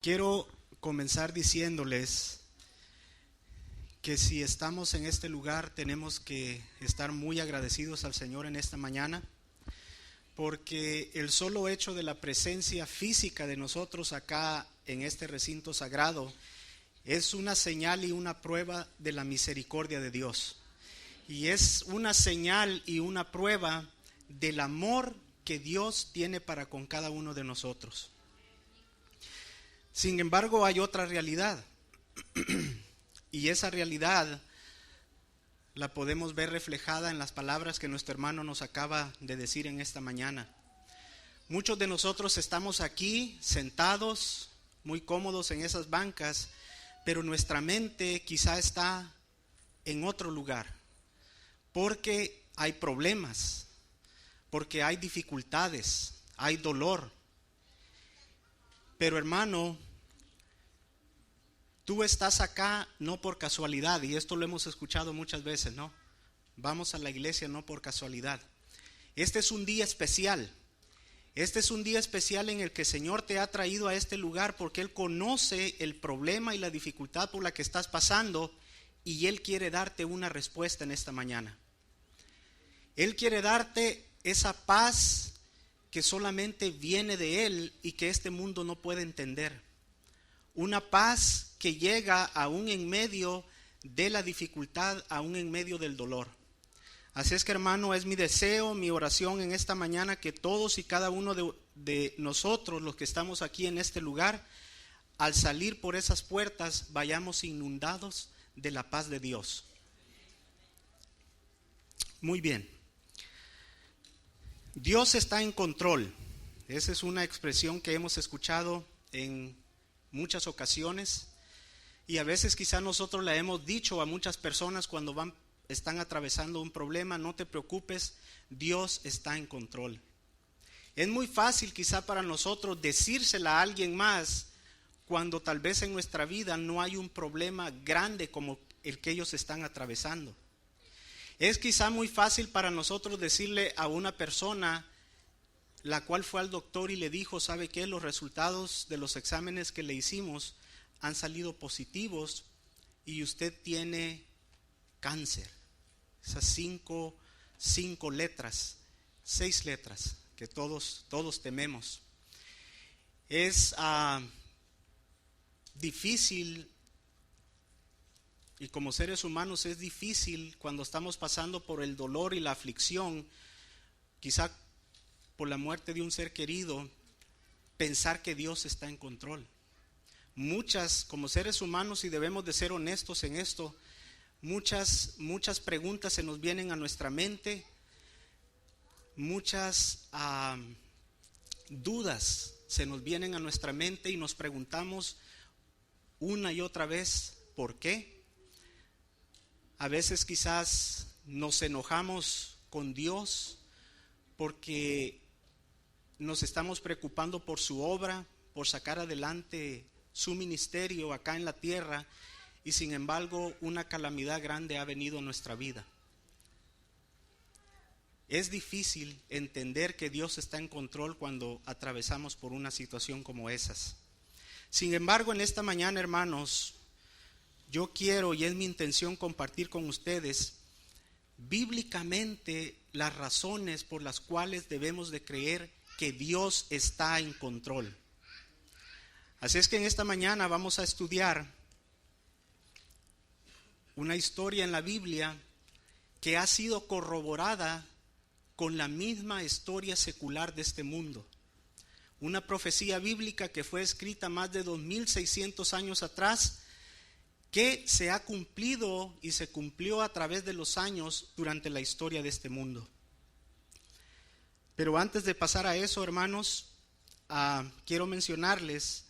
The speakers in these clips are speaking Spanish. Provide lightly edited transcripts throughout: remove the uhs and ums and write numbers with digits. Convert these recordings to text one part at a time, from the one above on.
Quiero comenzar diciéndoles que si estamos en este lugar tenemos que estar muy agradecidos al Señor en esta mañana, porque el solo hecho de la presencia física de nosotros acá en este recinto sagrado es una señal y una prueba de la misericordia de Dios. Y es una señal y una prueba del amor que Dios tiene para con cada uno de nosotros. Sin embargo, hay otra realidad, y esa realidad la podemos ver reflejada en las palabras que nuestro hermano nos acaba de decir en esta mañana. Muchos de nosotros estamos aquí sentados, muy cómodos en esas bancas, pero nuestra mente quizá está en otro lugar, porque hay problemas, porque hay dificultades, hay dolor. Pero hermano, tú estás acá no por casualidad, y esto lo hemos escuchado muchas veces, ¿no? Vamos a la iglesia no por casualidad. Este es un día especial. Este es un día especial en el que el Señor te ha traído a este lugar porque Él conoce el problema y la dificultad por la que estás pasando, y Él quiere darte una respuesta en esta mañana. Él quiere darte esa paz que solamente viene de Él y que este mundo no puede entender. Una paz que llega aún en medio de la dificultad, aún en medio del dolor. Así es que, hermano, es mi deseo, mi oración en esta mañana que todos y cada uno de nosotros, los que estamos aquí en este lugar, al salir por esas puertas, vayamos inundados de la paz de Dios. Muy bien. Dios está en control. Esa es una expresión que hemos escuchado en muchas ocasiones, y a veces quizá nosotros la hemos dicho a muchas personas cuando están atravesando un problema: no te preocupes, Dios está en control. Es muy fácil quizá para nosotros decírsela a alguien más cuando tal vez en nuestra vida no hay un problema grande como el que ellos están atravesando. Es quizá muy fácil para nosotros decirle a una persona la cual fue al doctor y le dijo: ¿sabe qué? Los resultados de los exámenes que le hicimos han salido positivos y usted tiene cáncer. Esas cinco letras, 6 letras que todos tememos. Es difícil, y como seres humanos es difícil cuando estamos pasando por el dolor y la aflicción, quizá por la muerte de un ser querido, pensar que Dios está en control. Muchas, como seres humanos, y debemos de ser honestos en esto, muchas preguntas se nos vienen a nuestra mente, muchas dudas se nos vienen a nuestra mente, y nos preguntamos una y otra vez, ¿por qué? A veces quizás nos enojamos con Dios porque nos estamos preocupando por su obra, por sacar adelante su ministerio acá en la tierra, y sin embargo una calamidad grande ha venido a nuestra vida. Es difícil entender que Dios está en control cuando atravesamos por una situación como esas. Sin embargo, en esta mañana, hermanos, yo quiero, y es mi intención, compartir con ustedes bíblicamente las razones por las cuales debemos de creer que Dios está en control. Así es que en esta mañana vamos a estudiar una historia en la Biblia que ha sido corroborada con la misma historia secular de este mundo. Una profecía bíblica que fue escrita más de 2600 años atrás, que se ha cumplido y se cumplió a través de los años durante la historia de este mundo. Pero antes de pasar a eso, hermanos, quiero mencionarles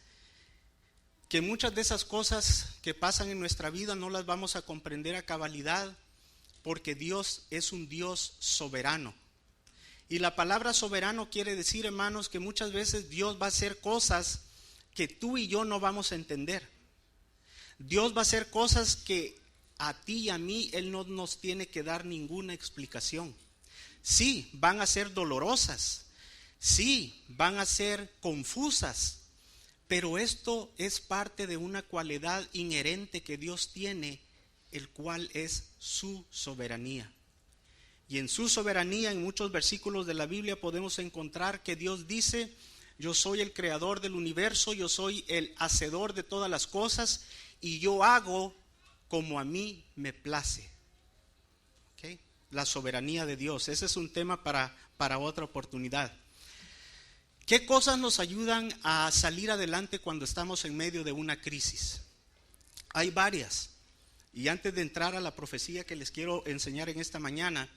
que muchas de esas cosas que pasan en nuestra vida no las vamos a comprender a cabalidad, porque Dios es un Dios soberano. Y la palabra soberano quiere decir, hermanos, que muchas veces Dios va a hacer cosas que tú y yo no vamos a entender. Dios va a hacer cosas que a ti y a mí Él no nos tiene que dar ninguna explicación. Sí, van a ser dolorosas, sí, van a ser confusas, Pero esto es parte de una cualidad inherente que Dios tiene, el cual es su soberanía. Y en su soberanía, en muchos versículos de la Biblia podemos encontrar que Dios dice: yo soy el creador del universo, yo soy el hacedor de todas las cosas, y yo hago como a mí me place. ¿Okay? La soberanía de Dios, ese es un tema para otra oportunidad. ¿Qué cosas nos ayudan a salir adelante cuando estamos en medio de una crisis? Hay varias. Y antes de entrar a la profecía que les quiero enseñar en esta mañana,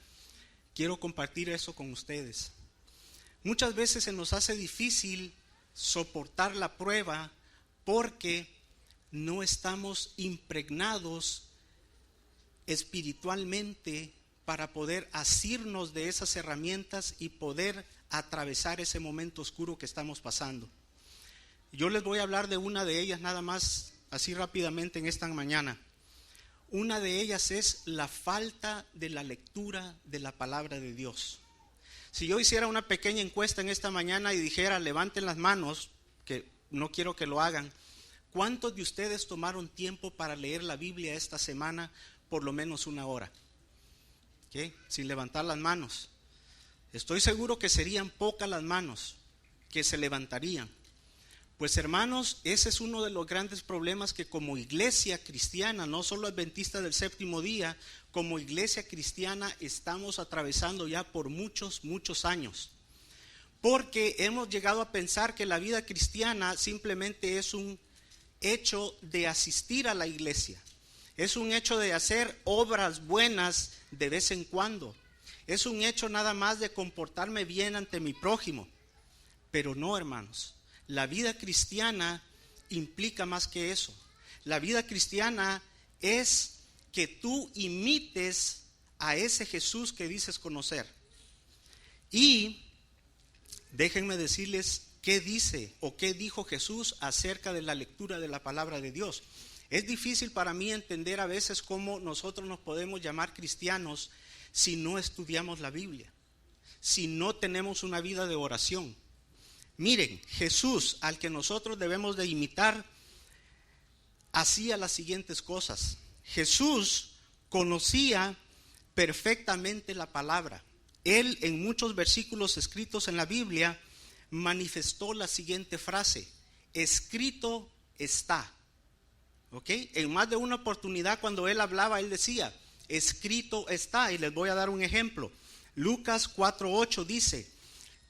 quiero compartir eso con ustedes. Muchas veces se nos hace difícil soportar la prueba porque no estamos impregnados espiritualmente para poder asirnos de esas herramientas y poder atravesar ese momento oscuro que estamos pasando. Yo les voy a hablar de una de ellas nada más así rápidamente en esta mañana. Una de ellas es la falta de la lectura de la palabra de Dios. Si yo hiciera una pequeña encuesta en esta mañana y dijera: levanten las manos, que no quiero que lo hagan, ¿cuántos de ustedes tomaron tiempo para leer la Biblia esta semana por lo menos una hora? ¿Qué? Sin levantar las manos. Estoy seguro que serían pocas las manos que se levantarían. Pues hermanos, ese es uno de los grandes problemas que como iglesia cristiana, no solo adventista del séptimo día, como iglesia cristiana estamos atravesando ya por muchos años. Porque hemos llegado a pensar que la vida cristiana simplemente es un hecho de asistir a la iglesia. Es un hecho de hacer obras buenas de vez en cuando. Es un hecho nada más de comportarme bien ante mi prójimo. Pero no, hermanos. La vida cristiana implica más que eso. La vida cristiana es que tú imites a ese Jesús que dices conocer. Y déjenme decirles qué dice o qué dijo Jesús acerca de la lectura de la palabra de Dios. Es difícil para mí entender a veces cómo nosotros nos podemos llamar cristianos si no estudiamos la Biblia, si no tenemos una vida de oración. Miren, Jesús, al que nosotros debemos de imitar, hacía las siguientes cosas. Jesús conocía perfectamente la palabra. Él, en muchos versículos escritos en la Biblia, manifestó la siguiente frase: escrito está. ¿Ok? En más de una oportunidad cuando él hablaba, él decía: escrito está. Y les voy a dar un ejemplo. Lucas 4:8 dice: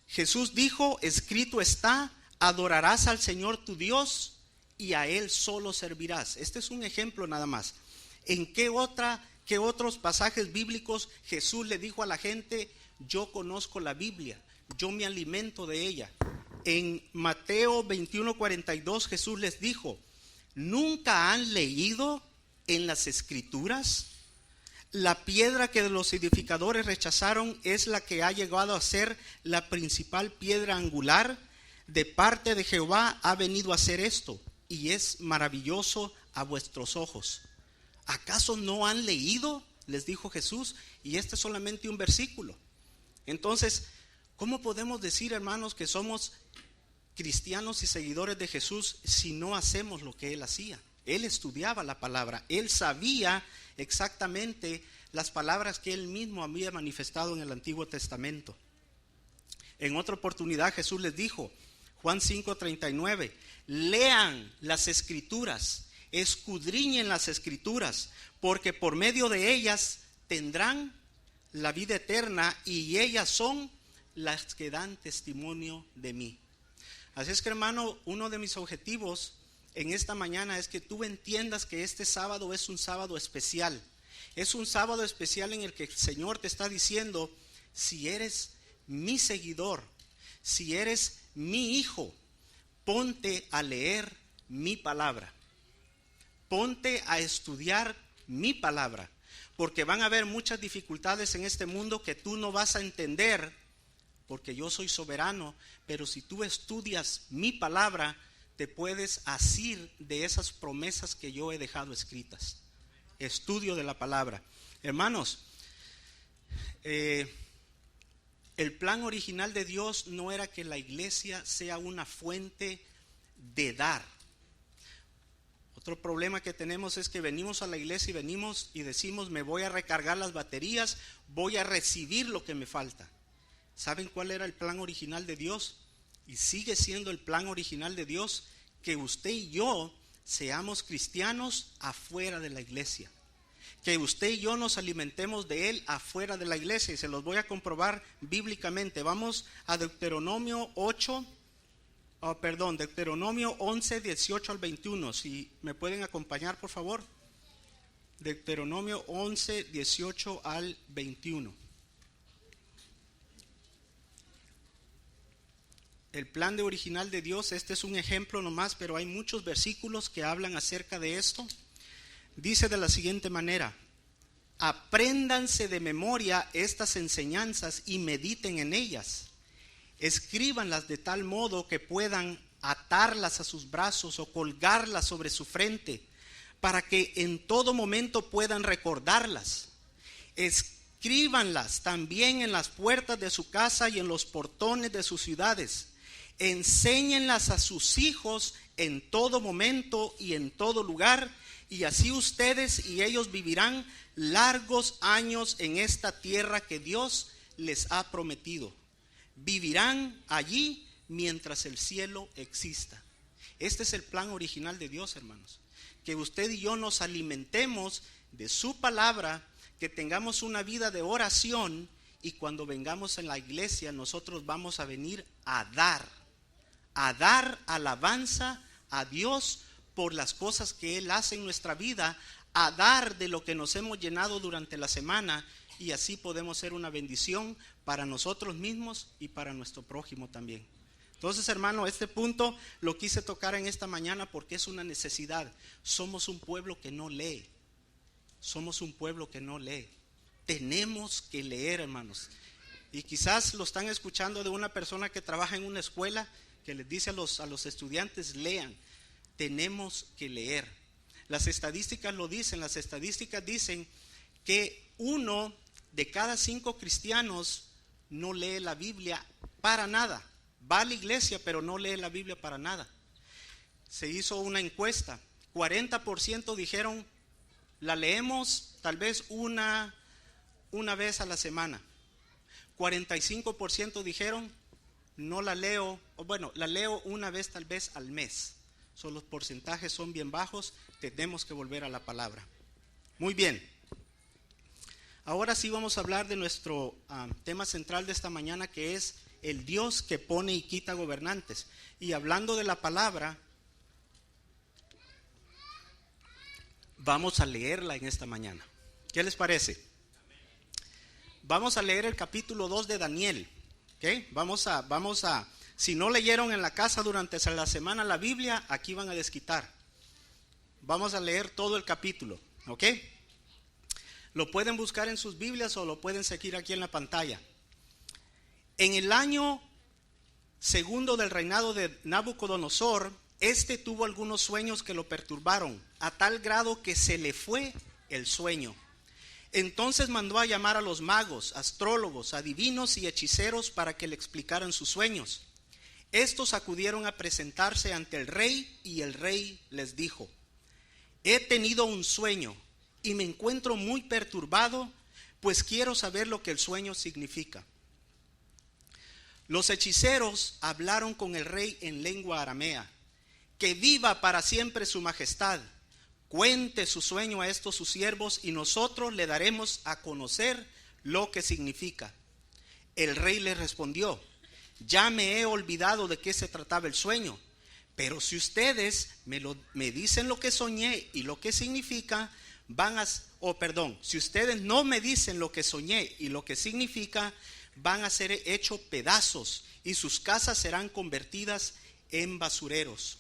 Jesús dijo: escrito está, adorarás al Señor tu Dios y a Él solo servirás. Este es un ejemplo nada más. ¿En qué otros pasajes bíblicos Jesús le dijo a la gente: yo conozco la Biblia, yo me alimento de ella? En Mateo 21:42 Jesús les dijo: ¿nunca han leído en las Escrituras? La piedra que los edificadores rechazaron es la que ha llegado a ser la principal piedra angular. De parte de Jehová ha venido a hacer esto, y es maravilloso a vuestros ojos. ¿Acaso no han leído?, les dijo Jesús, y este es solamente un versículo. Entonces, ¿cómo podemos decir, hermanos, que somos cristianos y seguidores de Jesús si no hacemos lo que Él hacía? Él estudiaba la palabra, Él sabía exactamente las palabras que Él mismo había manifestado en el Antiguo Testamento. En otra oportunidad Jesús les dijo, Juan 5:39, lean las Escrituras, escudriñen las Escrituras, porque por medio de ellas tendrán la vida eterna y ellas son las que dan testimonio de mí. Así es que, hermano, uno de mis objetivos en esta mañana es que tú entiendas que este sábado es un sábado especial. Es un sábado especial en el que el Señor te está diciendo: si eres mi seguidor, si eres mi hijo, ponte a leer mi palabra. Ponte a estudiar mi palabra. Porque van a haber muchas dificultades en este mundo que tú no vas a entender, porque yo soy soberano. Pero si tú estudias mi palabra, te puedes asir de esas promesas que yo he dejado escritas. Estudio de la palabra. Hermanos, el plan original de Dios no era que la iglesia sea una fuente de dar. Otro problema que tenemos es que venimos a la iglesia y venimos y decimos, me voy a recargar las baterías, voy a recibir lo que me falta. ¿Saben cuál era el plan original de Dios? Y sigue siendo el plan original de Dios, que usted y yo seamos cristianos afuera de la iglesia. Que usted y yo nos alimentemos de Él afuera de la iglesia. Y se los voy a comprobar bíblicamente. Vamos a Deuteronomio 11, 18 al 21. Si me pueden acompañar, por favor. Deuteronomio 11, 18 al 21. El plan original de Dios, este es un ejemplo nomás, pero hay muchos versículos que hablan acerca de esto. Dice de la siguiente manera: apréndanse de memoria estas enseñanzas y mediten en ellas. Escríbanlas de tal modo que puedan atarlas a sus brazos o colgarlas sobre su frente, para que en todo momento puedan recordarlas. Escríbanlas también en las puertas de su casa y en los portones de sus ciudades. Enséñenlas a sus hijos en todo momento y en todo lugar, y así ustedes y ellos vivirán largos años en esta tierra que Dios les ha prometido. Vivirán allí mientras el cielo exista. Este es el plan original de Dios, hermanos. Que usted y yo nos alimentemos de su palabra, que tengamos una vida de oración, y cuando vengamos en la iglesia nosotros vamos a venir a dar alabanza a Dios por las cosas que Él hace en nuestra vida, a dar de lo que nos hemos llenado durante la semana, y así podemos ser una bendición para nosotros mismos y para nuestro prójimo también. Entonces, hermano, este punto lo quise tocar en esta mañana porque es una necesidad. Somos un pueblo que no lee. Tenemos que leer, hermanos. Y quizás lo están escuchando de una persona que trabaja en una escuela, que les dice a los estudiantes, lean. Tenemos que leer. Las estadísticas lo dicen. Las estadísticas dicen que 1 de cada 5 cristianos no lee la Biblia para nada. Va a la iglesia, pero no lee la Biblia para nada. Se hizo una encuesta. 40% dijeron, la leemos tal vez una vez a la semana. 45% dijeron, no la leo, o bueno, la leo una vez tal vez al mes. Los porcentajes son bien bajos, tenemos que volver a la palabra. Muy bien. Ahora sí vamos a hablar de nuestro tema central de esta mañana, que es el Dios que pone y quita gobernantes. Y hablando de la palabra, vamos a leerla en esta mañana. ¿Qué les parece? Vamos a leer el capítulo 2 de Daniel. ¿Okay? Vamos a, si no leyeron en la casa durante la semana la Biblia, aquí van a desquitar. Vamos a leer todo el capítulo. ¿Ok? Lo pueden buscar en sus Biblias o lo pueden seguir aquí en la pantalla. En el año segundo del reinado de Nabucodonosor, tuvo algunos sueños que lo perturbaron, a tal grado que se le fue el sueño. Entonces mandó a llamar a los magos, astrólogos, adivinos y hechiceros para que le explicaran sus sueños. Estos acudieron a presentarse ante el rey, y el rey les dijo: he tenido un sueño y me encuentro muy perturbado, pues quiero saber lo que el sueño significa. Los hechiceros hablaron con el rey en lengua aramea. Que viva para siempre su majestad. Cuente su sueño a estos sus siervos, y nosotros le daremos a conocer lo que significa. El rey le respondió: ya me he olvidado de qué se trataba el sueño, pero si ustedes me dicen lo que soñé y lo que significa, si ustedes no me dicen lo que soñé y lo que significa, van a ser hechos pedazos y sus casas serán convertidas en basureros.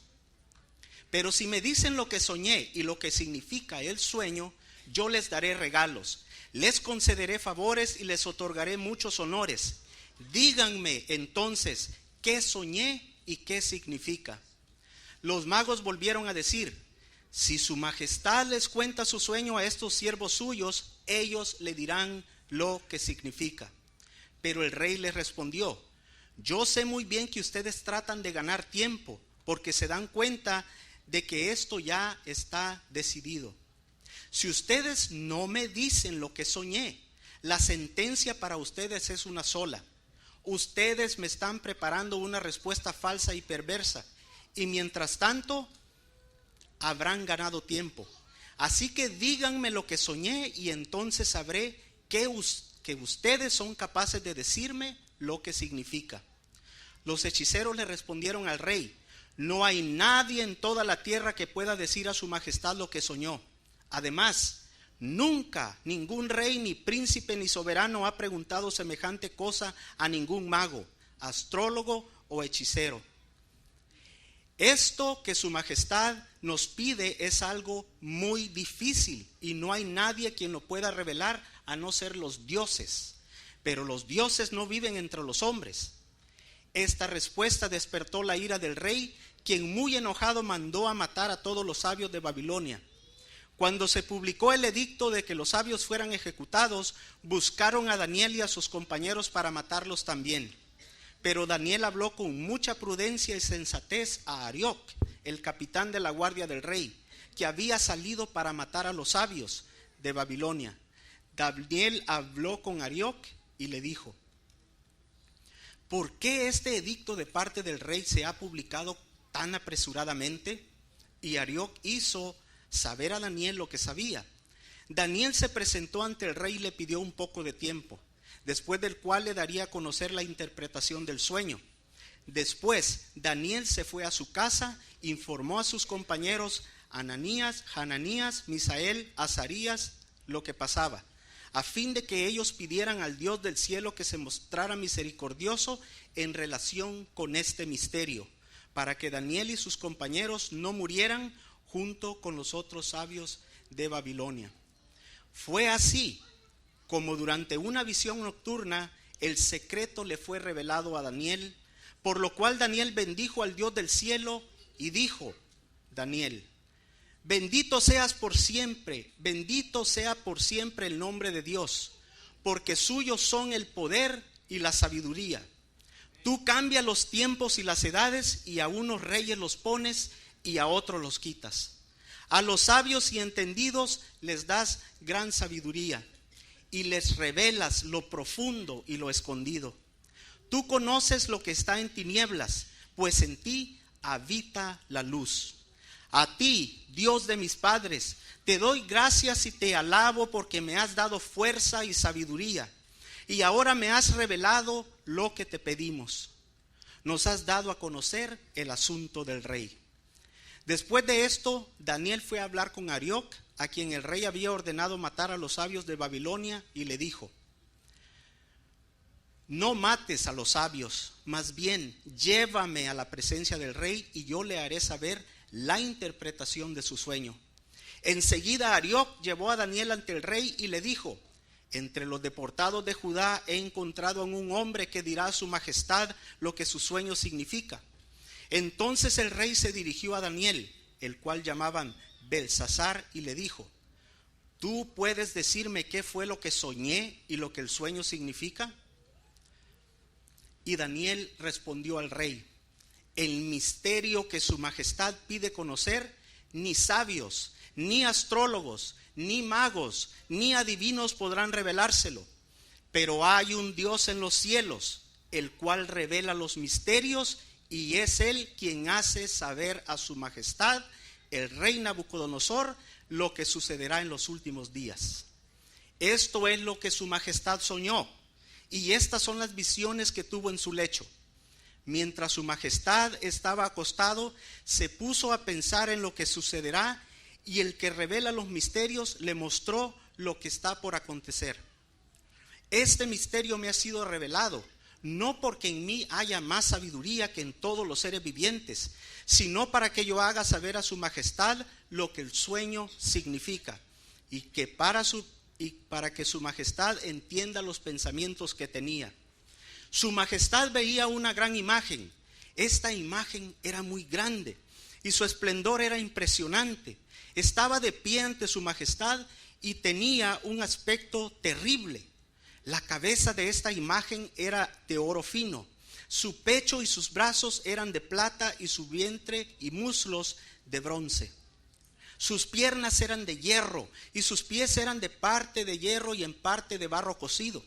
Pero si me dicen lo que soñé y lo que significa el sueño, yo les daré regalos, les concederé favores y les otorgaré muchos honores. Díganme entonces qué soñé y qué significa. Los magos volvieron a decir: si su majestad les cuenta su sueño a estos siervos suyos, ellos le dirán lo que significa. Pero el rey les respondió: yo sé muy bien que ustedes tratan de ganar tiempo, porque se dan cuenta de que esto ya está decidido. Si ustedes no me dicen lo que soñé, la sentencia para ustedes es una sola. Ustedes me están preparando una respuesta falsa y perversa, y mientras tanto habrán ganado tiempo. Así que díganme lo que soñé y entonces sabré que ustedes son capaces de decirme lo que significa. Los hechiceros le respondieron al rey: no hay nadie en toda la tierra que pueda decir a su majestad lo que soñó. Además, nunca ningún rey, ni príncipe, ni soberano ha preguntado semejante cosa a ningún mago, astrólogo o hechicero. Esto que su majestad nos pide es algo muy difícil y no hay nadie quien lo pueda revelar a no ser los dioses. Pero los dioses no viven entre los hombres. Esta respuesta despertó la ira del rey, quien muy enojado mandó a matar a todos los sabios de Babilonia. Cuando se publicó el edicto de que los sabios fueran ejecutados, buscaron a Daniel y a sus compañeros para matarlos también. Pero Daniel habló con mucha prudencia y sensatez a Arioc, el capitán de la guardia del rey, que había salido para matar a los sabios de Babilonia. Daniel habló con Arioc y le dijo: ¿por qué este edicto de parte del rey se ha publicado tan apresuradamente? Y Arioc hizo saber a Daniel lo que sabía. Daniel se presentó ante el rey y le pidió un poco de tiempo, después del cual le daría a conocer la interpretación del sueño. Después Daniel se fue a su casa, informó a sus compañeros Ananías, Hananías, Misael, Azarías lo que pasaba, a fin de que ellos pidieran al Dios del cielo que se mostrara misericordioso en relación con este misterio, para que Daniel y sus compañeros no murieran junto con los otros sabios de Babilonia. Fue así como durante una visión nocturna el secreto le fue revelado a Daniel, por lo cual Daniel bendijo al Dios del cielo y dijo: Daniel, bendito seas por siempre, bendito sea por siempre el nombre de Dios, porque suyos son el poder y la sabiduría. Tú cambias los tiempos y las edades, y a unos reyes los pones y a otros los quitas. A los sabios y entendidos les das gran sabiduría, y les revelas lo profundo y lo escondido. Tú conoces lo que está en tinieblas, pues en ti habita la luz. A ti, Dios de mis padres, te doy gracias y te alabo porque me has dado fuerza y sabiduría, y ahora me has revelado lo que te pedimos. Nos has dado a conocer el asunto del rey. Después de esto, Daniel fue a hablar con Arioc, a quien el rey había ordenado matar a los sabios de Babilonia, y le dijo: no mates a los sabios, más bien llévame a la presencia del rey y yo le haré saber la interpretación de su sueño. Enseguida Arioc llevó a Daniel ante el rey y le dijo: entre los deportados de Judá he encontrado a un hombre que dirá a su majestad lo que su sueño significa. Entonces el rey se dirigió a Daniel, el cual llamaban Belsasar, y le dijo: ¿tú puedes decirme qué fue lo que soñé y lo que el sueño significa? Y Daniel respondió al rey: el misterio que su majestad pide conocer, ni sabios, ni astrólogos, ni magos, ni adivinos podrán revelárselo. Pero hay un Dios en los cielos, el cual revela los misterios, y es él quien hace saber a su majestad, el rey Nabucodonosor, lo que sucederá en los últimos días. Esto es lo que su majestad soñó, y estas son las visiones que tuvo en su lecho. Mientras su majestad estaba acostado, se puso a pensar en lo que sucederá, y el que revela los misterios le mostró lo que está por acontecer. Este misterio me ha sido revelado, no porque en mí haya más sabiduría que en todos los seres vivientes, sino para que yo haga saber a su majestad lo que el sueño significa, y para que su majestad entienda los pensamientos que tenía. Su majestad veía una gran imagen. Esta imagen era muy grande y su esplendor era impresionante. Estaba de pie ante su majestad y tenía un aspecto terrible. La cabeza de esta imagen era de oro fino, Su pecho y sus brazos eran de plata y su vientre y muslos de bronce. Sus piernas eran de hierro y sus pies eran de parte de hierro y en parte de barro cocido.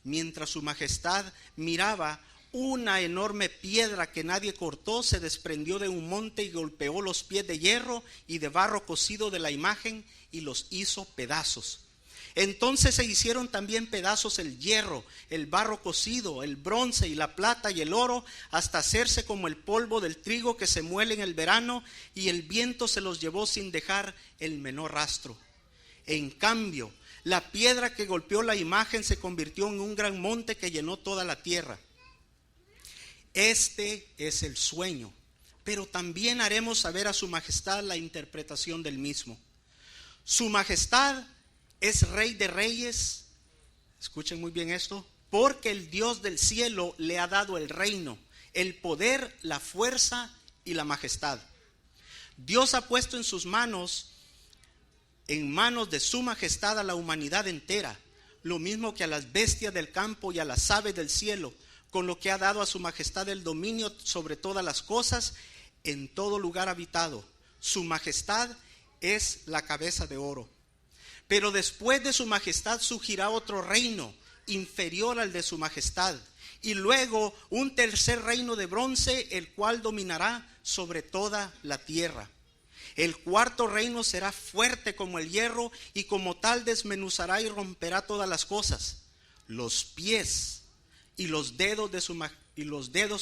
Mientras su majestad miraba, una enorme piedra que nadie cortó se desprendió de un monte y golpeó los pies de hierro y de barro cocido de la imagen y los hizo pedazos. Entonces se hicieron también pedazos el hierro, el barro cocido, el bronce y la plata y el oro, hasta hacerse como el polvo del trigo que se muele en el verano, y el viento se los llevó sin dejar el menor rastro. En cambio, la piedra que golpeó la imagen se convirtió en un gran monte que llenó toda la tierra. Este es el sueño, pero también haremos saber a su majestad la interpretación del mismo. Su majestad es rey de reyes, escuchen muy bien esto, porque el Dios del cielo le ha dado el reino, el poder, la fuerza y la majestad. Dios ha puesto en manos de su majestad a la humanidad entera, lo mismo que a las bestias del campo y a las aves del cielo, con lo que ha dado a su majestad el dominio sobre todas las cosas en todo lugar habitado. Su majestad es la cabeza de oro. Pero después de su majestad surgirá otro reino inferior al de su majestad, y luego un tercer reino de bronce, el cual dominará sobre toda la tierra. El cuarto reino será fuerte como el hierro, y como tal desmenuzará y romperá todas las cosas. Los pies y los dedos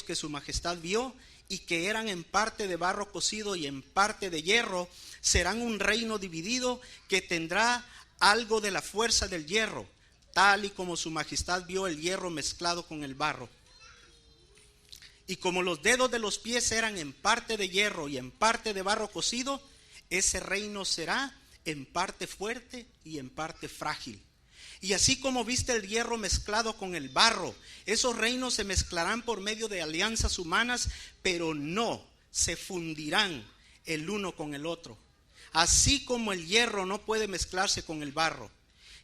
que su majestad vio, y que eran en parte de barro cocido y en parte de hierro, serán un reino dividido que tendrá algo de la fuerza del hierro, tal y como su majestad vio el hierro mezclado con el barro. Y como los dedos de los pies eran en parte de hierro y en parte de barro cocido, ese reino será en parte fuerte y en parte frágil. Y así como viste el hierro mezclado con el barro, esos reinos se mezclarán por medio de alianzas humanas, pero no se fundirán el uno con el otro. Así como el hierro no puede mezclarse con el barro.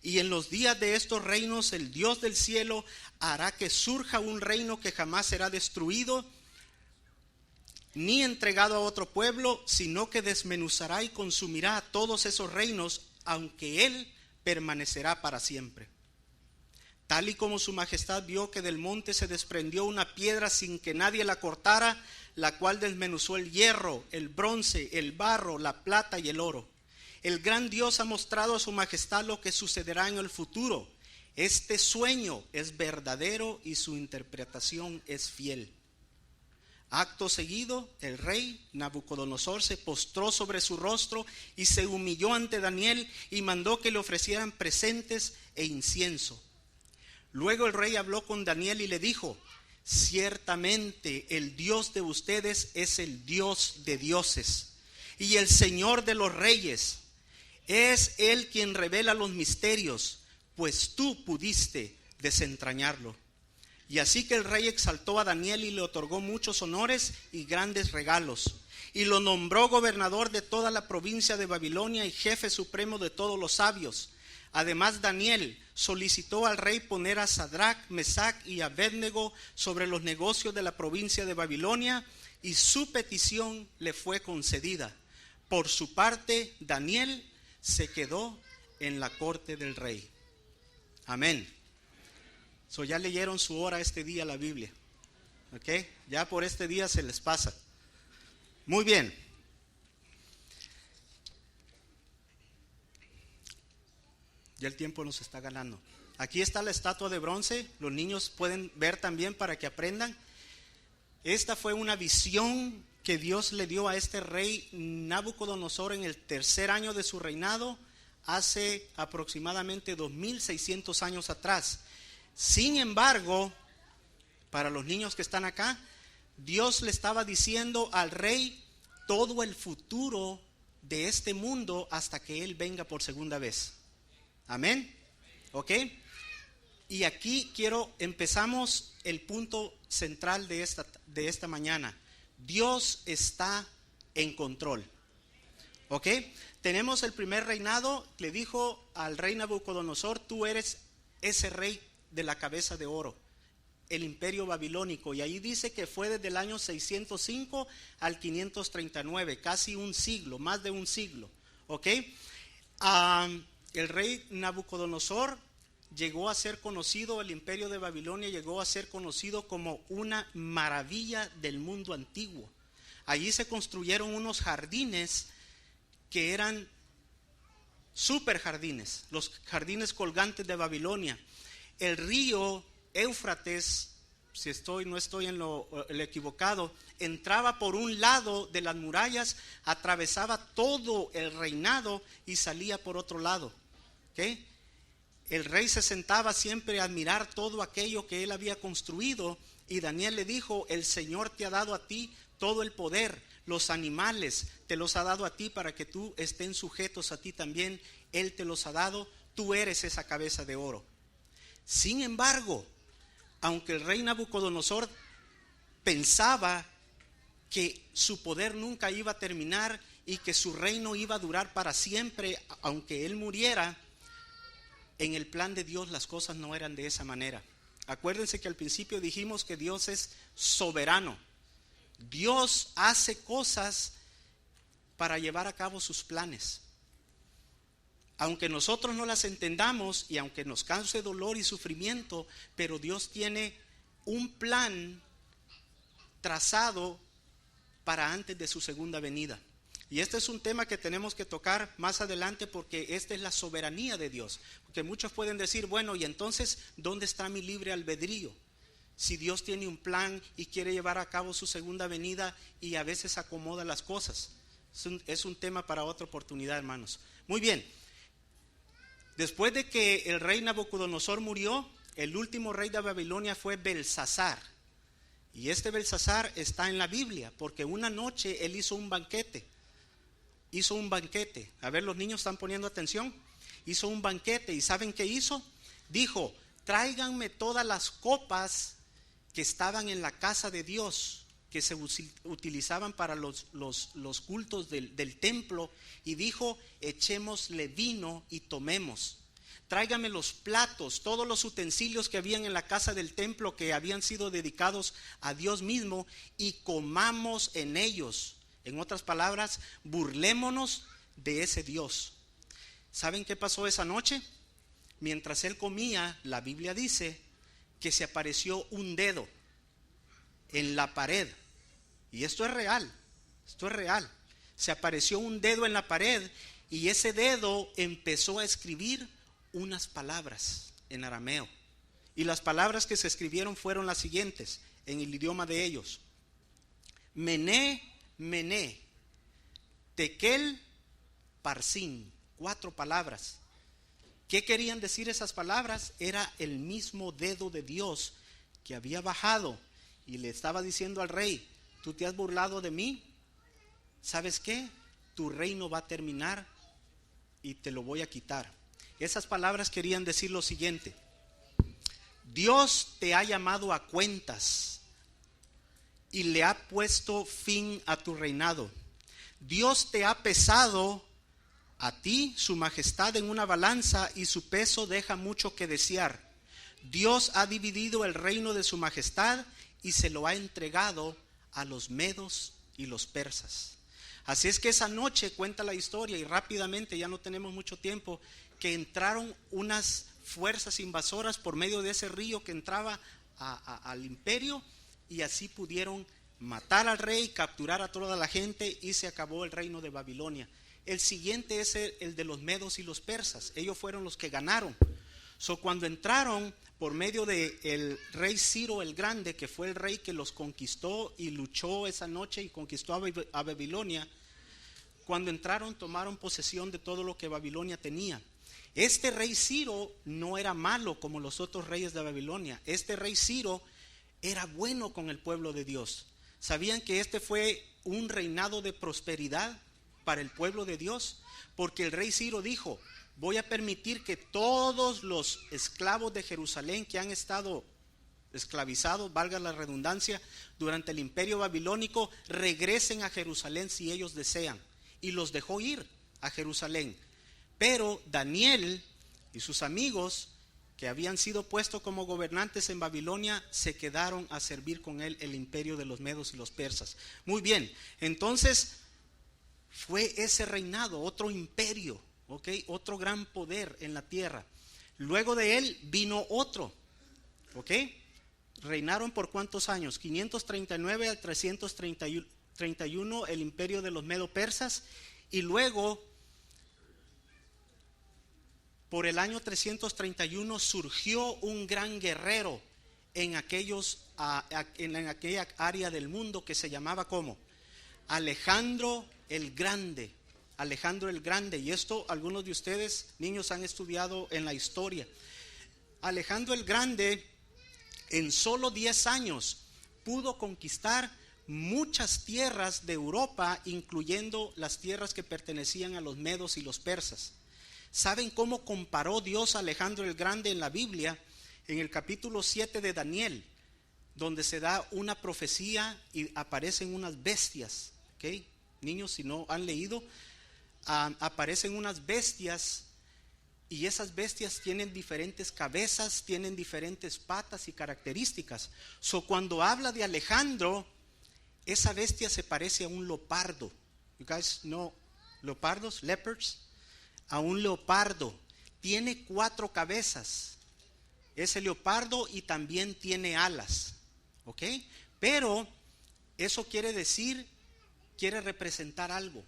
Y en los días de estos reinos el Dios del cielo hará que surja un reino que jamás será destruido ni entregado a otro pueblo, sino que desmenuzará y consumirá a todos esos reinos, aunque él permanecerá para siempre. Tal y como su majestad vio que del monte se desprendió una piedra sin que nadie la cortara, la cual desmenuzó el hierro, el bronce, el barro, la plata y el oro. El gran Dios ha mostrado a su majestad lo que sucederá en el futuro. Este sueño es verdadero y su interpretación es fiel. Acto seguido, el rey Nabucodonosor se postró sobre su rostro y se humilló ante Daniel y mandó que le ofrecieran presentes e incienso. Luego el rey habló con Daniel y le dijo: ciertamente el Dios de ustedes es el Dios de dioses y el Señor de los reyes. Es Él quien revela los misterios, pues tú pudiste desentrañarlo. Y así que el rey exaltó a Daniel y le otorgó muchos honores y grandes regalos, y lo nombró gobernador de toda la provincia de Babilonia y jefe supremo de todos los sabios. Además, Daniel solicitó al rey poner a Sadrach, Mesach y Abednego sobre los negocios de la provincia de Babilonia, y su petición le fue concedida. Por su parte, Daniel se quedó en la corte del rey. Amén. Ya leyeron su hora este día la Biblia. ¿Ok? Ya por este día se les pasa. Muy bien. Ya el tiempo nos está ganando. Aquí está la estatua de bronce. Los niños pueden ver también para que aprendan. Esta fue una visión que Dios le dio a este rey Nabucodonosor en el tercer año de su reinado, hace aproximadamente 2600 años atrás. Sin embargo, para los niños que están acá, Dios le estaba diciendo al rey todo el futuro de este mundo hasta que Él venga por segunda vez. Amén. ¿Ok? Y aquí empezamos el punto central de esta mañana. Dios está en control. ¿Ok? Tenemos el primer reinado. Le dijo al rey Nabucodonosor: tú eres ese rey de la cabeza de oro. el imperio babilónico, y ahí dice que fue desde el año 605 al 539, casi un siglo, más de un siglo, ¿ok? El rey Nabucodonosor llegó a ser conocido, el imperio de Babilonia llegó a ser conocido como una maravilla del mundo antiguo. Allí se construyeron unos jardines que eran super jardines, los jardines colgantes de Babilonia. El río Éufrates, si no estoy en lo equivocado, entraba por un lado de las murallas, atravesaba todo el reinado y salía por otro lado. ¿Okay? El rey se sentaba siempre a admirar todo aquello que él había construido, y Daniel le dijo: el Señor te ha dado a ti todo el poder, los animales te los ha dado a ti para que tú estén sujetos a ti también, Él te los ha dado, tú eres esa cabeza de oro. Sin embargo, aunque el rey Nabucodonosor pensaba que su poder nunca iba a terminar y que su reino iba a durar para siempre, aunque él muriera, en el plan de Dios las cosas no eran de esa manera. Acuérdense que al principio dijimos que Dios es soberano. Dios hace cosas para llevar a cabo sus planes. Aunque nosotros no las entendamos y aunque nos cause dolor y sufrimiento, pero Dios tiene un plan trazado para antes de su segunda venida. Y este es un tema que tenemos que tocar más adelante, porque esta es la soberanía de Dios. Porque muchos pueden decir: bueno, y entonces, ¿dónde está mi libre albedrío? Si Dios tiene un plan y quiere llevar a cabo su segunda venida y a veces acomoda las cosas. Es un tema para otra oportunidad, hermanos. Muy bien. Después de que el rey Nabucodonosor murió, el último rey de Babilonia fue Belsasar. Y este Belsasar está en la Biblia, porque una noche él hizo un banquete. A ver, los niños están poniendo atención. Hizo un banquete, y ¿saben qué hizo? Dijo: tráiganme todas las copas que estaban en la casa de Dios, que se utilizaban para los cultos del templo, y dijo: echémosle vino y tomemos. Tráigame los platos, todos los utensilios que habían en la casa del templo, que habían sido dedicados a Dios mismo, y comamos en ellos. En otras palabras, burlémonos de ese Dios. ¿Saben qué pasó esa noche? Mientras él comía, la Biblia dice que se apareció un dedo en la pared. Y esto es real, Se apareció un dedo en la pared, y ese dedo empezó a escribir unas palabras en arameo. Y las palabras que se escribieron fueron las siguientes, en el idioma de ellos: Mené, Mené, Tekel, Parsin. 4 palabras. ¿Qué querían decir esas palabras? Era el mismo dedo de Dios que había bajado y le estaba diciendo al rey: tú te has burlado de mí, ¿sabes qué? Tu reino va a terminar y te lo voy a quitar. Esas palabras querían decir lo siguiente: Dios te ha llamado a cuentas y le ha puesto fin a tu reinado. Dios te ha pesado a ti, su majestad, en una balanza, y su peso deja mucho que desear. Dios ha dividido el reino de su majestad y se lo ha entregado a los medos y los persas. Así es que esa noche cuenta la historia, y rápidamente, ya no tenemos mucho tiempo, que entraron unas fuerzas invasoras por medio de ese río que entraba al imperio, y así pudieron matar al rey, capturar a toda la gente, y se acabó el reino de Babilonia. El siguiente es el de los medos y los persas. Ellos fueron los que ganaron. Cuando entraron por medio del rey Ciro el Grande, que fue el rey que los conquistó y luchó esa noche y conquistó a Babilonia, cuando entraron tomaron posesión de todo lo que Babilonia tenía. Este rey Ciro no era malo como los otros reyes de Babilonia. Este rey Ciro era bueno con el pueblo de Dios. ¿Sabían que este fue un reinado de prosperidad para el pueblo de Dios? Porque el rey Ciro dijo: voy a permitir que todos los esclavos de Jerusalén que han estado esclavizados, valga la redundancia, durante el imperio babilónico, regresen a Jerusalén si ellos desean. Y los dejó ir a Jerusalén. Pero Daniel y sus amigos que habían sido puestos como gobernantes en Babilonia, se quedaron a servir con él el imperio de los medos y los persas. Muy bien, entonces fue ese reinado, otro imperio, ¿ok? Otro gran poder en la tierra. Luego de él vino otro, ¿ok? Reinaron por ¿cuántos años? 539 al 331 el imperio de los medo-persas, y luego por el año 331 surgió un gran guerrero en aquella área del mundo que se llamaba ¿cómo? Alejandro el Grande. Alejandro el Grande, y esto algunos de ustedes, niños, han estudiado en la historia. Alejandro el Grande en solo 10 años pudo conquistar muchas tierras de Europa, incluyendo las tierras que pertenecían a los medos y los persas. ¿Saben cómo comparó Dios a Alejandro el Grande en la Biblia? En el capítulo 7 de Daniel, donde se da una profecía y aparecen unas bestias, ¿ok? Niños, si no han leído, aparecen unas bestias, y esas bestias tienen diferentes cabezas, tienen diferentes patas y características. Cuando habla de Alejandro, esa bestia se parece a un leopardo. You guys know leopardos, leopards? A un leopardo. Tiene 4 cabezas ese leopardo, y también tiene alas, ¿ok? Pero eso quiere representar algo.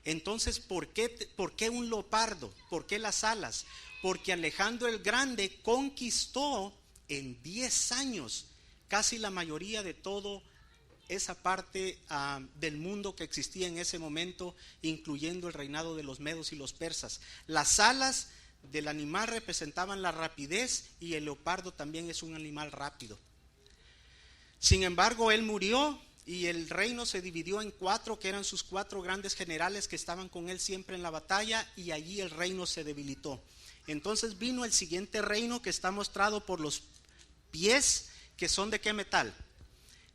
Entonces, ¿por qué un leopardo? ¿Por qué las alas? Porque Alejandro el Grande conquistó en 10 años casi la mayoría de todo esa parte del mundo que existía en ese momento, incluyendo el reinado de los medos y los persas. Las alas del animal representaban la rapidez, y el leopardo también es un animal rápido. Sin embargo, él murió, y el reino se dividió en 4, que eran sus 4 grandes generales que estaban con él siempre en la batalla, y allí el reino se debilitó. Entonces vino el siguiente reino, que está mostrado por los pies, que son ¿de qué metal?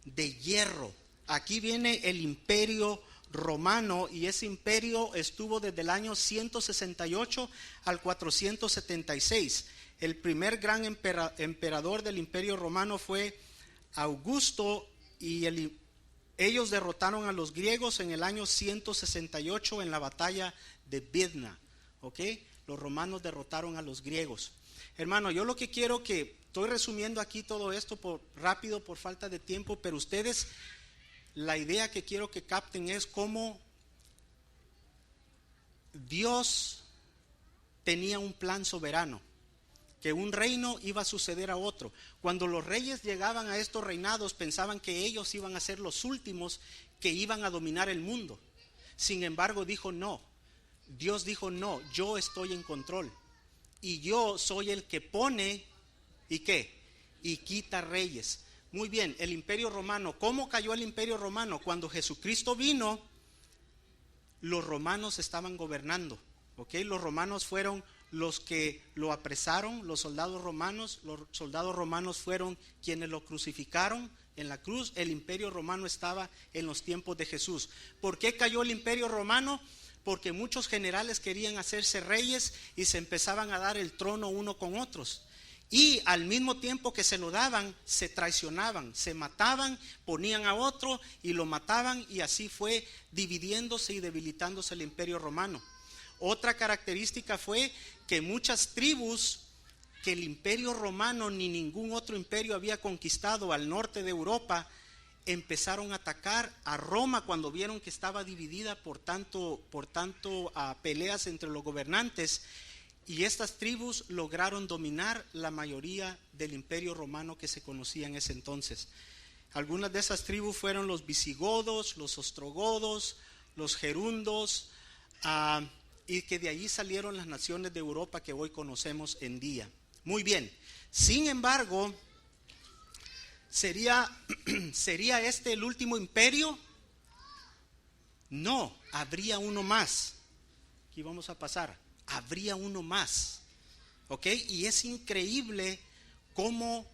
De hierro. Aquí viene el imperio romano, y ese imperio estuvo desde el año 168 al 476. El primer gran emperador del imperio romano fue Augusto, y ellos derrotaron a los griegos en el año 168 en la batalla de Vidna, ¿ok? Los romanos derrotaron a los griegos. Hermano, yo lo que quiero estoy resumiendo aquí todo esto rápido por falta de tiempo, pero ustedes, la idea que quiero que capten es cómo Dios tenía un plan soberano, que un reino iba a suceder a otro. Cuando los reyes llegaban a estos reinados, pensaban que ellos iban a ser los últimos que iban a dominar el mundo. Sin embargo, Dios dijo no, yo estoy en control, y yo soy el que pone, ¿y qué? Y quita reyes. Muy bien, el imperio romano. ¿Cómo cayó el imperio romano? Cuando Jesucristo vino, los romanos estaban gobernando, ¿ok? Los romanos fueron los que lo apresaron, los soldados romanos fueron quienes lo crucificaron en la cruz. El imperio romano estaba en los tiempos de Jesús. ¿Por qué cayó el imperio romano? Porque muchos generales querían hacerse reyes y se empezaban a dar el trono uno con otros. Y al mismo tiempo que se lo daban, se traicionaban, se mataban, ponían a otro y lo mataban, y así fue dividiéndose y debilitándose el imperio romano. Otra característica fue que muchas tribus que el imperio romano ni ningún otro imperio había conquistado al norte de Europa empezaron a atacar a Roma cuando vieron que estaba dividida por tanto peleas entre los gobernantes, y estas tribus lograron dominar la mayoría del imperio romano que se conocía en ese entonces. Algunas de esas tribus fueron los visigodos, los ostrogodos, los gerundos, y que de allí salieron las naciones de Europa que hoy conocemos en día. Muy bien, sin embargo, ¿sería este el último imperio? No, habría uno más. Aquí vamos a pasar. Habría uno más, ¿ok? Y es increíble cómo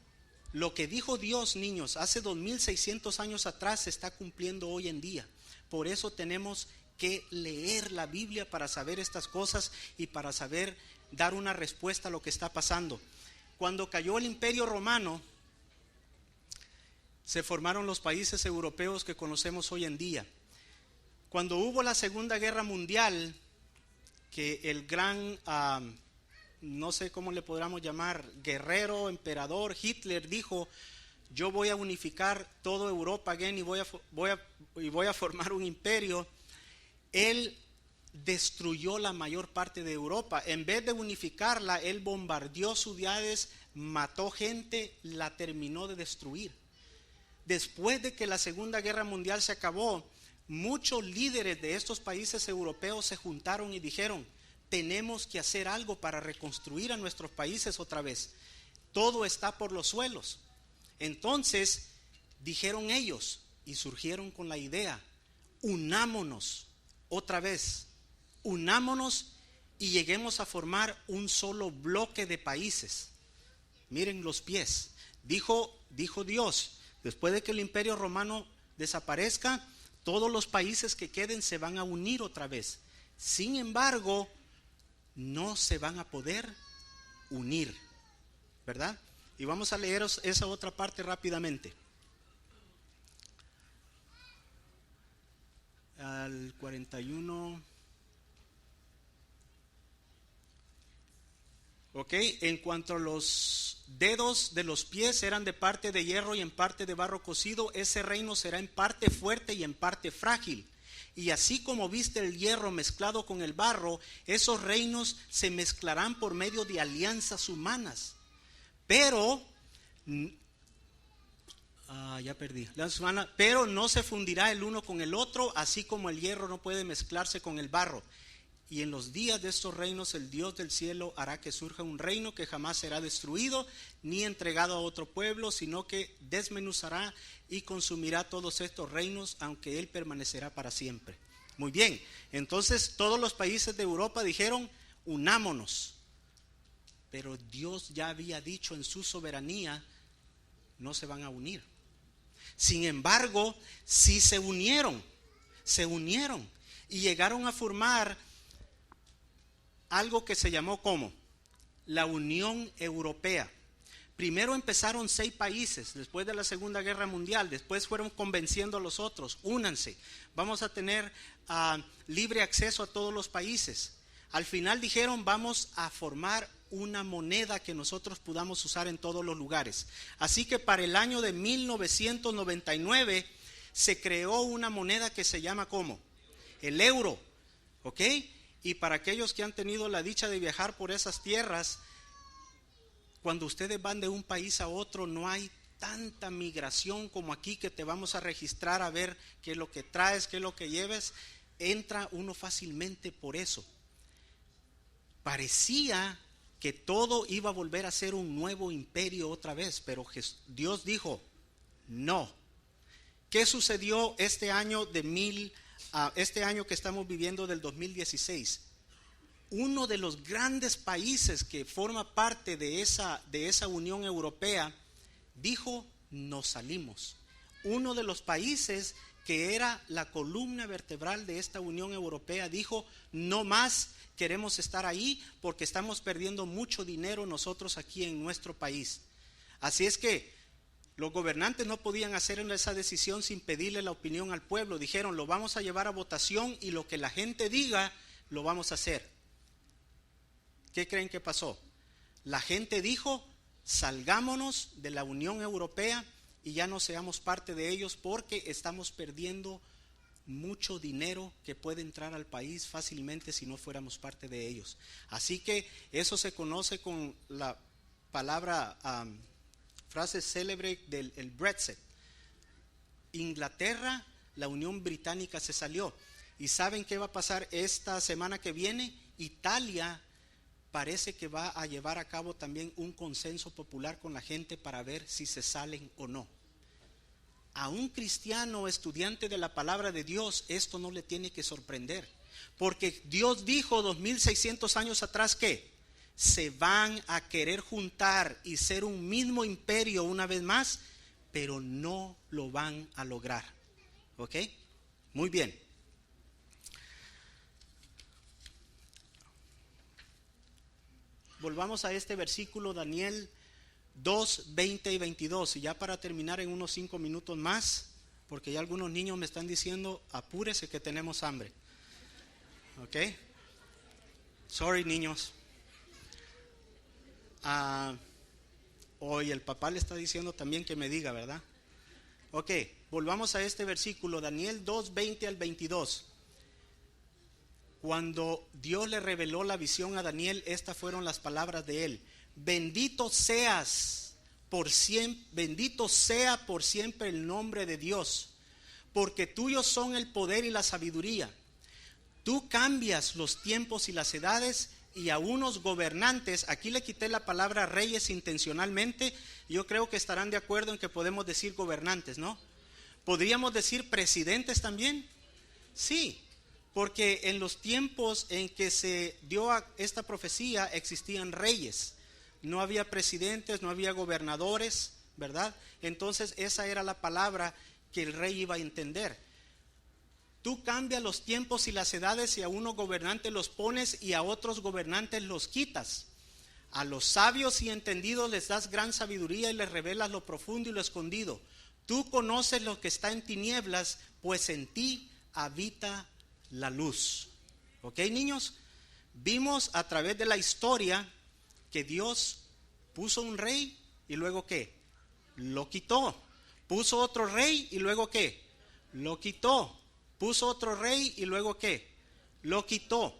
lo que dijo Dios, niños, hace 2600 años atrás se está cumpliendo hoy en día. Por eso tenemos que leer la Biblia para saber estas cosas y para saber dar una respuesta a lo que está pasando. Cuando cayó el Imperio Romano, se formaron los países europeos que conocemos hoy en día. Cuando hubo la Segunda Guerra Mundial, que el gran, no sé cómo le podríamos llamar, guerrero, emperador, Hitler dijo: yo voy a unificar toda Europa again y voy a formar un imperio. Él destruyó la mayor parte de Europa. En vez de unificarla, él bombardeó ciudades, mató gente, la terminó de destruir. Después de que la Segunda Guerra Mundial se acabó, muchos líderes de estos países europeos se juntaron y dijeron: tenemos que hacer algo para reconstruir a nuestros países otra vez. Todo está por los suelos. Entonces dijeron ellos y surgieron con la idea: unámonos otra vez, unámonos y lleguemos a formar un solo bloque de países. Miren los pies. Dijo Dios: después de que el Imperio Romano desaparezca, todos los países que queden se van a unir otra vez. Sin embargo, no se van a poder unir, ¿verdad? Y vamos a leer esa otra parte rápidamente. Al 41. Ok, en cuanto a los dedos de los pies eran de parte de hierro y en parte de barro cocido, ese reino será en parte fuerte y en parte frágil. Y así como viste el hierro mezclado con el barro, esos reinos se mezclarán por medio de alianzas humanas. Pero, pero no se fundirá el uno con el otro, así como el hierro no puede mezclarse con el barro. Y en los días de estos reinos el Dios del cielo hará que surja un reino que jamás será destruido ni entregado a otro pueblo, sino que desmenuzará y consumirá todos estos reinos, aunque él permanecerá para siempre. Muy bien, entonces todos los países de Europa dijeron: unámonos. Pero Dios ya había dicho en su soberanía: no se van a unir. Sin embargo, sí se unieron y llegaron a formar algo que se llamó como la Unión Europea. Primero empezaron 6 países después de la Segunda Guerra Mundial, después fueron convenciendo a los otros: únanse, vamos a tener libre acceso a todos los países. Al final dijeron: vamos a formar una moneda que nosotros podamos usar en todos los lugares. Así que para el año de 1999 se creó una moneda que se llama ¿cómo? El euro, ¿ok? Y para aquellos que han tenido la dicha de viajar por esas tierras, cuando ustedes van de un país a otro no hay tanta migración como aquí, que te vamos a registrar a ver qué es lo que traes, qué es lo que lleves. Entra uno fácilmente por eso. Parecía que todo iba a volver a ser un nuevo imperio otra vez, pero Dios dijo: no. ¿Qué sucedió este año este año que estamos viviendo del 2016? Uno de los grandes países que forma parte de esa Unión Europea dijo: nos salimos. Uno de los países que era la columna vertebral de esta Unión Europea dijo: no más queremos estar ahí porque estamos perdiendo mucho dinero nosotros aquí en nuestro país. Así es que los gobernantes no podían hacer esa decisión sin pedirle la opinión al pueblo. Dijeron: lo vamos a llevar a votación y lo que la gente diga lo vamos a hacer. ¿Qué creen que pasó? La gente dijo: salgámonos de la Unión Europea y ya no seamos parte de ellos, porque estamos perdiendo mucho dinero que puede entrar al país fácilmente si no fuéramos parte de ellos. Así que eso se conoce con la palabra, frase célebre del Brexit. Inglaterra, la Unión Británica se salió. ¿Y saben qué va a pasar esta semana que viene? Italia parece que va a llevar a cabo también un consenso popular con la gente para ver si se salen o no. A un cristiano estudiante de la palabra de Dios esto no le tiene que sorprender, porque Dios dijo 2600 años atrás que se van a querer juntar y ser un mismo imperio una vez más, pero no lo van a lograr. ¿Ok? Muy bien. volvamos a este versículo, Daniel 2, 20 y 22. Y ya para terminar en unos 5 minutos más, porque ya algunos niños me están diciendo, apúrese que tenemos hambre. ¿Ok? Sorry, niños. Hoy el papá le está diciendo también que me diga, ¿verdad? Ok, volvamos a este versículo, Daniel 2, 20 al 22. Cuando Dios le reveló la visión a Daniel, estas fueron las palabras de él: bendito sea por siempre el nombre de Dios, porque tuyos son el poder y la sabiduría. Tú cambias los tiempos y las edades, y a unos gobernantes, aquí le quité la palabra reyes intencionalmente, yo creo que estarán de acuerdo en que podemos decir gobernantes, ¿no? ¿Podríamos decir presidentes también? Sí, porque en los tiempos en que se dio esta profecía existían reyes, no había presidentes, no había gobernadores, ¿verdad? Entonces esa era la palabra que el rey iba a entender. Tú cambias los tiempos y las edades, y a unos gobernantes los pones y a otros gobernantes los quitas. A los sabios y entendidos les das gran sabiduría y les revelas lo profundo y lo escondido. Tú conoces lo que está en tinieblas, pues en ti habita la luz. ¿Ok, niños? Vimos a través de la historia que Dios puso un rey y luego ¿qué? Lo quitó. Puso otro rey y luego ¿qué? Lo quitó. Puso otro rey y luego ¿qué? Lo quitó.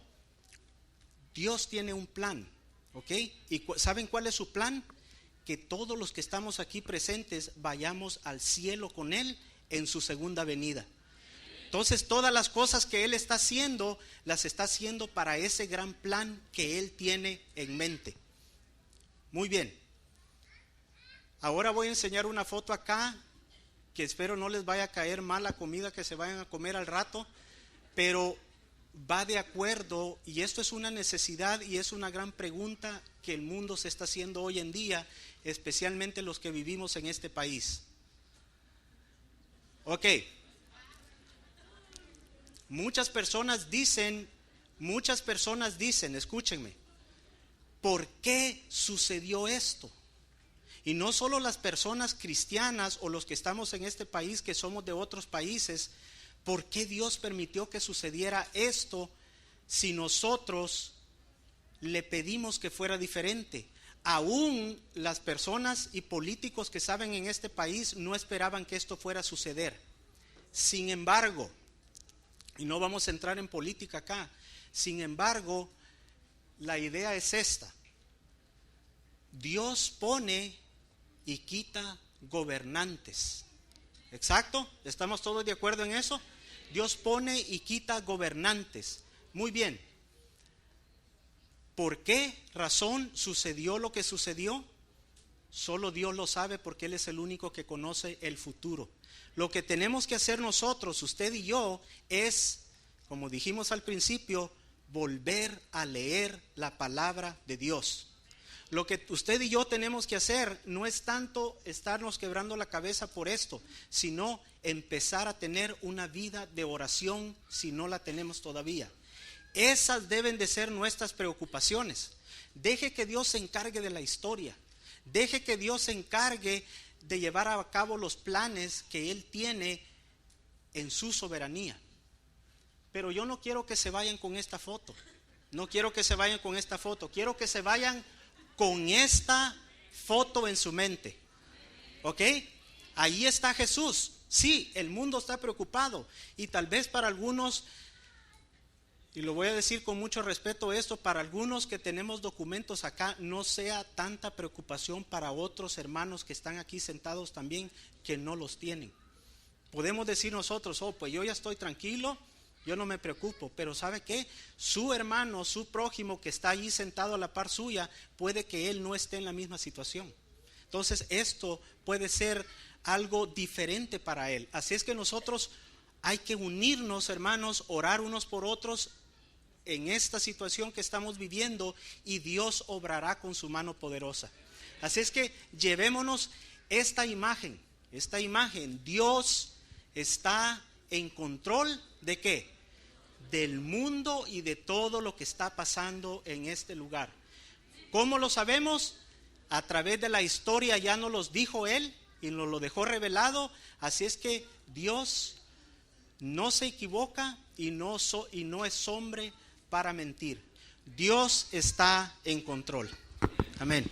Dios tiene un plan, ¿ok? ¿Y saben cuál es su plan? Que todos los que estamos aquí presentes vayamos al cielo con Él en su segunda venida. Entonces todas las cosas que Él está haciendo, las está haciendo para ese gran plan que Él tiene en mente. Muy bien. Ahora voy a enseñar una foto acá, que espero no les vaya a caer mal la comida que se vayan a comer al rato, pero va de acuerdo, y esto es una necesidad y es una gran pregunta que el mundo se está haciendo hoy en día, especialmente los que vivimos en este país. Ok. Muchas personas dicen, escúchenme, ¿por qué sucedió esto? Y no solo las personas cristianas o los que estamos en este país que somos de otros países, ¿por qué Dios permitió que sucediera esto si nosotros le pedimos que fuera diferente? Aún las personas y políticos que saben en este país no esperaban que esto fuera a suceder. Sin embargo, y no vamos a entrar en política acá, sin embargo, la idea es esta: Dios pone y quita gobernantes. ¿Exacto? ¿Estamos todos de acuerdo en eso? Dios pone y quita gobernantes. Muy bien. ¿Por qué razón sucedió lo que sucedió? Solo Dios lo sabe, porque Él es el único que conoce el futuro. Lo que tenemos que hacer nosotros, usted y yo, es, como dijimos al principio, volver a leer la palabra de Dios. Lo que usted y yo tenemos que hacer no es tanto estarnos quebrando la cabeza por esto, sino empezar a tener una vida de oración si no la tenemos todavía. Esas deben de ser nuestras preocupaciones. Deje que Dios se encargue de la historia. Deje que Dios se encargue de llevar a cabo los planes que Él tiene en su soberanía. Pero yo no quiero que se vayan con esta foto. No quiero que se vayan con esta foto. Quiero que se vayan con esta foto en su mente. ¿Ok? Ahí está Jesús. Sí, el mundo está preocupado. Y tal vez para algunos, y lo voy a decir con mucho respeto esto, para algunos que tenemos documentos acá, no sea tanta preocupación para otros hermanos que están aquí sentados también, que no los tienen. Podemos decir nosotros, pues yo ya estoy tranquilo, yo no me preocupo, pero ¿sabe qué? Su hermano, su prójimo que está allí sentado a la par suya, puede que él no esté en la misma situación. Entonces esto puede ser algo diferente para él. Así es que nosotros hay que unirnos, hermanos, orar unos por otros en esta situación que estamos viviendo, y Dios obrará con su mano poderosa. Así es que llevémonos esta imagen. Dios está en control ¿de qué? Del mundo y de todo lo que está pasando en este lugar. ¿Cómo lo sabemos? A través de la historia ya nos los dijo Él y nos lo dejó revelado. Así es que Dios no se equivoca y no es hombre para mentir. Dios está en control. Amén.